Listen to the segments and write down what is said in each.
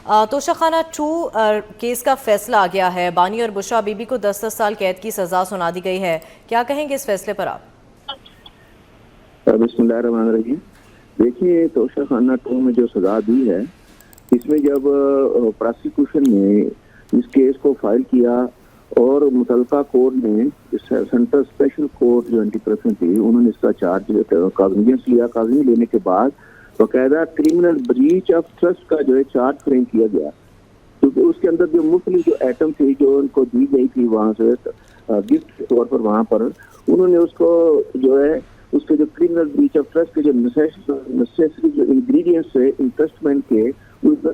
توشہ خانہ 2 کیس کا فیصلہ آ گیا ہے۔ بانی اور بشرا بی بی کو 10 سال قید کی سزا سنا دی گئی ہے۔ کیا کہیں گے اس فیصلے پر آپ؟ بسم اللہ الرحمن الرحیم۔ دیکھیے، توشہ خانہ 2 میں جو سزا دی ہے، اس میں جب پراسیکیوشن نے اس کیس کو فائل کیا اور متعلقہ کورٹ نے سینٹرل اسپیشل کورٹ جو اینٹی کرپشن تھی، انہوں نے اس کا چارج کاغذیت لیا۔ کاغذی لینے کے بعد باقاعدہ کرمنل بریچ آف ٹرسٹ کا جو ہے چارج فریم کیا گیا، کیونکہ اس کے اندر جو مختلف جو ایٹم تھی جو ان کو دی گئی تھی وہاں سے گفٹ کے طور پر، وہاں پر انہوں نے اس کو جو ہے اس کے جو کرمنل بریچ آف ٹرسٹ کے جو نیسیسری جو انگریڈینٹس ہے انٹرسٹمنٹ کے، اس پر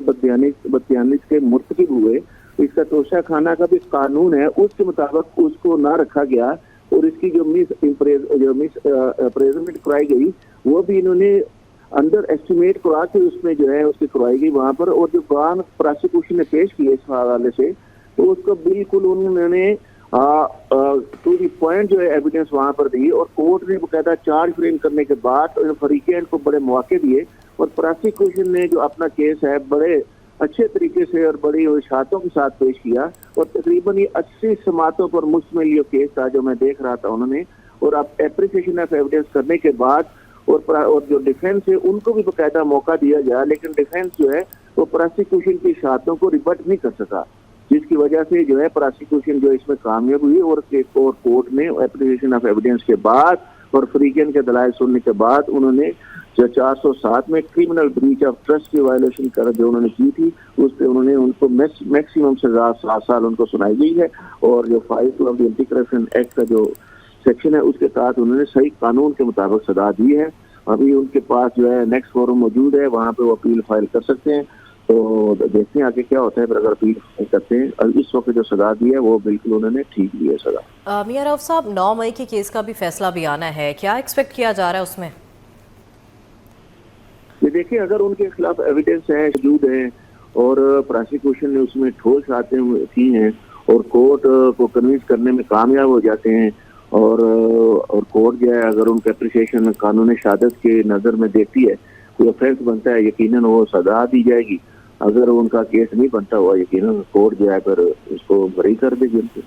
بدیانت کے مرتکب ہوئے۔ اس کا توشہ خانہ کا بھی قانون ہے، اس کے مطابق اس کو نہ رکھا گیا، اور اس کی جو مس اپریزمنٹ کرائی گئی وہ بھی انہوں نے انڈر ایسٹیمیٹ کرا کے اس میں جو ہے اس کی کروائی گئی وہاں پر۔ اور جو بیان پراسیکیوشن نے پیش کیا اس حوالے سے، تو اس کو بالکل انہوں نے ٹو دی پوائنٹ جو ہے ایویڈنس وہاں پر دی، اور کورٹ نے باقاعدہ چارج فریم کرنے کے بعد فریقین کو بڑے مواقع دیے، اور پراسیکیوشن نے جو اپنا کیس ہے بڑے اچھے طریقے سے اور بڑی اشاعتوں کے ساتھ پیش کیا، اور تقریباً 80 سماعتوں پر مشتمل یہ کیس تھا جو میں دیکھ رہا تھا انہوں نے۔ اور اب اپریسیشن آف ایویڈنس کرنے کے بعد اور جو ڈیفینس ہے ان کو بھی باقاعدہ موقع دیا گیا، لیکن ڈیفینس جو ہے وہ پراسیکیوشن کی اشاعتوں کو ریبٹ نہیں کر سکا، جس کی وجہ سے جو ہے پراسیکیوشن جو اس میں کامیاب ہوئی، اور کورٹ نے اپریسیشن آف ایویڈنس کے بعد اور فریقین کے دلائل سننے کے بعد انہوں نے جو 407 میں کرمنل بریچ آف ٹرسٹ کی وائلیشن کر جو انہوں نے کی تھی، اس پہ انہوں نے ان کو میکسیمم سزا 7 سال ان کو سنائی گئی ہے، اور جو 5 of the anti corruption act کا جو سیکشن ہے اس کے تحت انہوں نے صحیح قانون کے مطابق سزا دی ہے۔ ابھی ان کے پاس جو ہے نیکسٹ فورم موجود ہے، وہاں پہ وہ اپیل فائل کر سکتے ہیں، تو دیکھتے ہیں آگے کیا ہوتا ہے۔ پھر اگر اپیل فائل کرتے ہیں، اس وقت جو سزا دی ہے وہ بالکل انہوں نے ٹھیک دی ہے سزا۔ میاں رؤف صاحب، 9 مئی کے کیس کا بھی فیصلہ بھی آنا ہے، کیا ایکسپیکٹ کیا جا رہا ہے اس میں؟ یہ دیکھیں، اگر ان کے خلاف ایویڈنس ہے، موجود ہے، اور پراسیکیوشن نے اس میں ٹھوس باتیں کی ہیں، اور کورٹ کو کنوینس کرنے میں کامیاب ہو جاتے ہیں، اور کورٹ جو ہے اگر ان کا اپریسیشن قانون شہادت کے نظر میں دیکھتی ہے، کوئی افینس بنتا ہے، یقیناً وہ سزا دی جائے گی۔ اگر ان کا کیس نہیں بنتا ہوا، یقیناً کورٹ جو ہے پھر اس کو بری کر دے گی ان سے۔